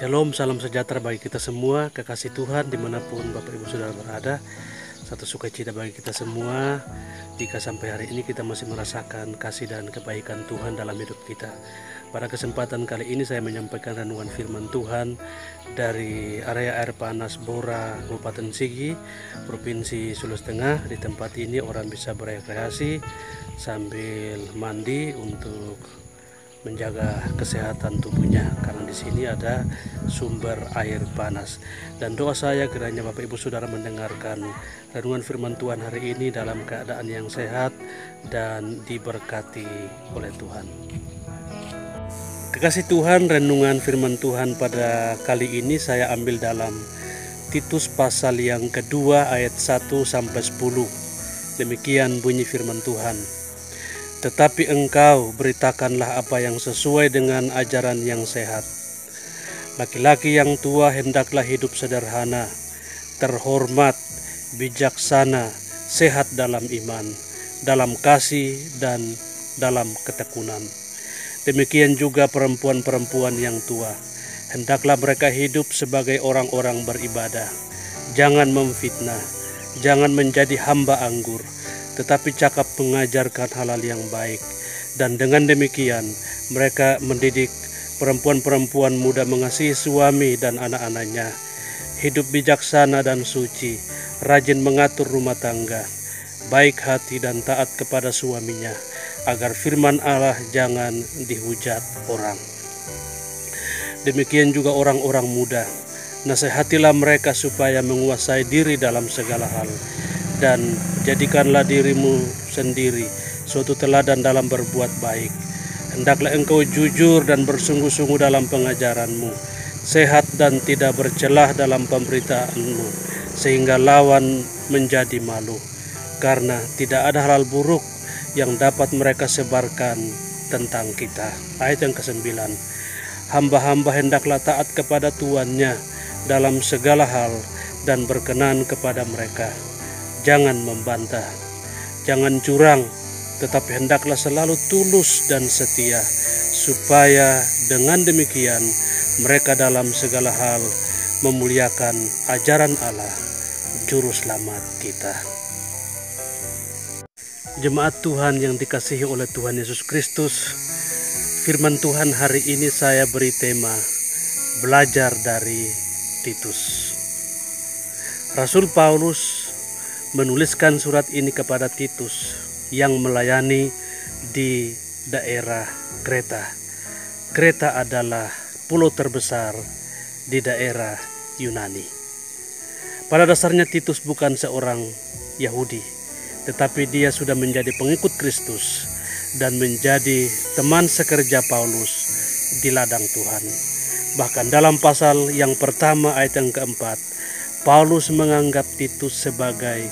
Shalom, salam sejahtera bagi kita semua, kekasih Tuhan dimanapun Bapak Ibu Saudara berada. Satu sukacita bagi kita semua jika sampai hari ini kita masih merasakan kasih dan kebaikan Tuhan dalam hidup kita. Pada kesempatan kali ini saya menyampaikan renungan firman Tuhan dari area air panas Bora, Kabupaten Sigi, Provinsi Sulawesi Tengah. Di tempat ini orang bisa berekreasi sambil mandi untuk menjaga kesehatan tubuhnya, karena di sini ada sumber air panas. Dan doa saya kiranya Bapak Ibu Saudara mendengarkan renungan firman Tuhan hari ini dalam keadaan yang sehat dan diberkati oleh Tuhan. Kekasih Tuhan, renungan firman Tuhan pada kali ini saya ambil dalam Titus pasal yang kedua ayat 1-10. Demikian bunyi firman Tuhan. Tetapi engkau beritakanlah apa yang sesuai dengan ajaran yang sehat. Laki-laki yang tua hendaklah hidup sederhana, terhormat, bijaksana, sehat dalam iman, dalam kasih, dan dalam ketekunan. Demikian juga perempuan-perempuan yang tua, hendaklah mereka hidup sebagai orang-orang beribadah. Jangan memfitnah, jangan menjadi hamba anggur, tetapi cakap mengajarkan hal-hal yang baik. Dan dengan demikian mereka mendidik perempuan-perempuan muda mengasihi suami dan anak-anaknya, hidup bijaksana dan suci, rajin mengatur rumah tangga, baik hati dan taat kepada suaminya, agar firman Allah jangan dihujat orang. Demikian juga orang-orang muda, nasihatilah mereka supaya menguasai diri dalam segala hal, dan jadikanlah dirimu sendiri suatu teladan dalam berbuat baik. Hendaklah engkau jujur dan bersungguh-sungguh dalam pengajaranmu, sehat dan tidak bercelah dalam pemberitaanmu, sehingga lawan menjadi malu, karena tidak ada hal buruk yang dapat mereka sebarkan tentang kita. Ayat yang ke-9. Hamba-hamba hendaklah taat kepada tuannya dalam segala hal dan berkenan kepada mereka. Jangan membantah, jangan curang, tetapi hendaklah selalu tulus dan setia, supaya dengan demikian mereka dalam segala hal memuliakan ajaran Allah, Juru Selamat kita. Jemaat Tuhan yang dikasihi oleh Tuhan Yesus Kristus, firman Tuhan hari ini saya beri tema belajar dari Titus. Rasul Paulus menuliskan surat ini kepada Titus yang melayani di daerah Kreta. Kreta adalah pulau terbesar di daerah Yunani. Pada dasarnya Titus bukan seorang Yahudi, tetapi dia sudah menjadi pengikut Kristus dan menjadi teman sekerja Paulus di ladang Tuhan. Bahkan dalam pasal yang pertama ayat yang keempat, Paulus menganggap Titus sebagai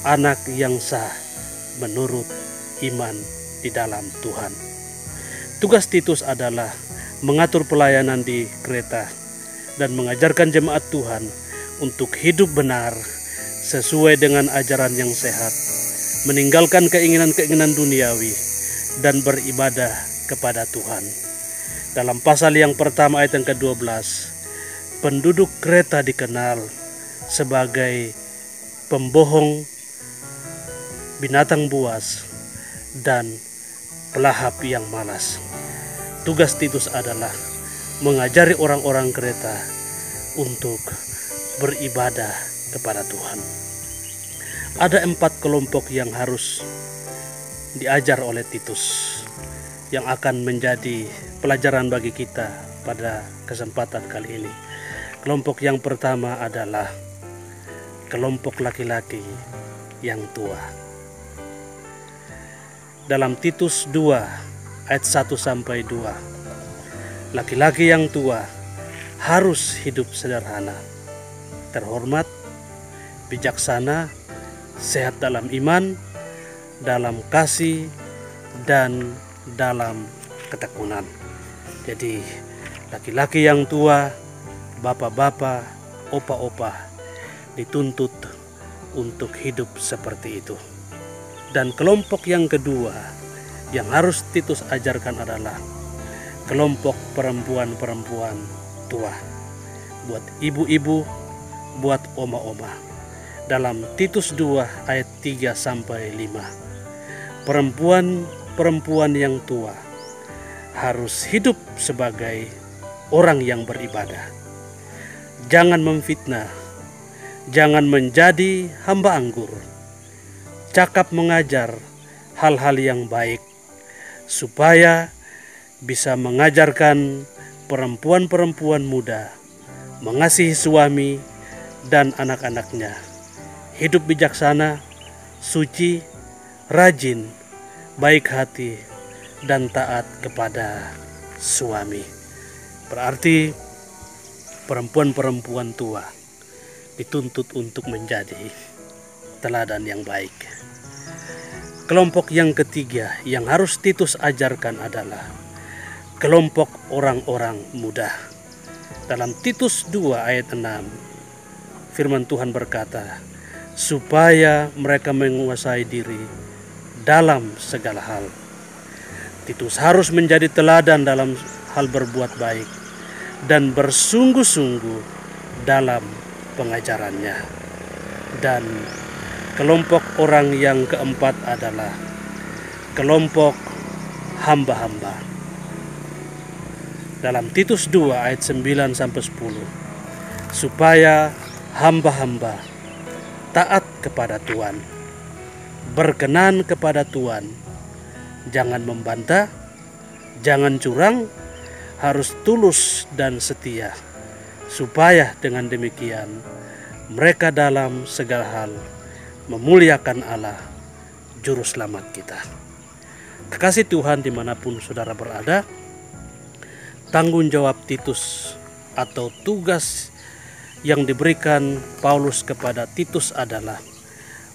anak yang sah menurut iman di dalam Tuhan. Tugas Titus adalah mengatur pelayanan di Kreta dan mengajarkan jemaat Tuhan untuk hidup benar sesuai dengan ajaran yang sehat, meninggalkan keinginan-keinginan duniawi dan beribadah kepada Tuhan. Dalam pasal yang pertama ayat yang ke-12, penduduk Kreta dikenal sebagai pembohong, binatang buas, dan pelahap yang malas. Tugas Titus adalah mengajari orang-orang Kreta untuk beribadah kepada Tuhan. Ada 4 kelompok yang harus diajar oleh Titus yang akan menjadi pelajaran bagi kita pada kesempatan kali ini. Kelompok yang pertama adalah kelompok laki-laki yang tua. Dalam Titus 2 ayat 1-2, laki-laki yang tua harus hidup sederhana, terhormat, bijaksana, sehat dalam iman, dalam kasih, dan dalam ketekunan. Jadi laki-laki yang tua, bapak-bapak, opa-opa dituntut untuk hidup seperti itu. Dan kelompok yang kedua yang harus Titus ajarkan adalah kelompok perempuan-perempuan tua. Buat ibu-ibu, buat oma-oma. Dalam Titus 2 ayat 3-5. Perempuan-perempuan yang tua harus hidup sebagai orang yang beribadah. Jangan memfitnah, jangan menjadi hamba anggur. Cakap mengajar hal-hal yang baik, supaya bisa mengajarkan perempuan-perempuan muda mengasihi suami dan anak-anaknya, hidup bijaksana, suci, rajin, baik hati, dan taat kepada suami. Berarti perempuan-perempuan tua dituntut untuk menjadi teladan yang baik. Kelompok yang ketiga yang harus Titus ajarkan adalah kelompok orang-orang muda. Dalam Titus 2 ayat 6, firman Tuhan berkata, supaya mereka menguasai diri dalam segala hal. Titus harus menjadi teladan dalam hal berbuat baik dan bersungguh-sungguh dalam pengajarannya. Dan kelompok orang yang keempat adalah kelompok hamba-hamba. Dalam Titus 2 ayat 9-10, supaya hamba-hamba taat kepada Tuhan, berkenan kepada Tuhan, jangan membantah, jangan curang, harus tulus dan setia, supaya dengan demikian mereka dalam segala hal memuliakan Allah, Juru Selamat kita. Kekasih Tuhan dimanapun saudara berada, tanggung jawab Titus atau tugas yang diberikan Paulus kepada Titus adalah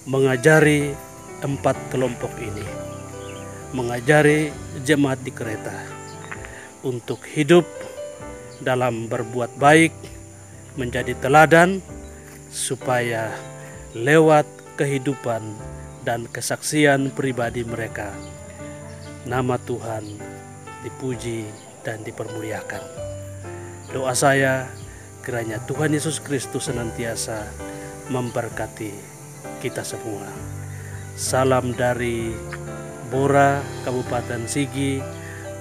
mengajari 4 kelompok ini, mengajari jemaat di Kreta untuk hidup dalam berbuat baik, menjadi teladan, supaya lewat kehidupan dan kesaksian pribadi mereka, nama Tuhan dipuji dan dipermuliakan. Doa saya, kiranya Tuhan Yesus Kristus senantiasa memberkati kita semua. Salam dari Bora, Kabupaten Sigi,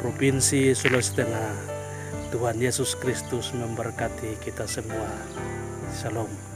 Provinsi Sulawesi Tengah. Tuhan Yesus Kristus memberkati kita semua. Shalom.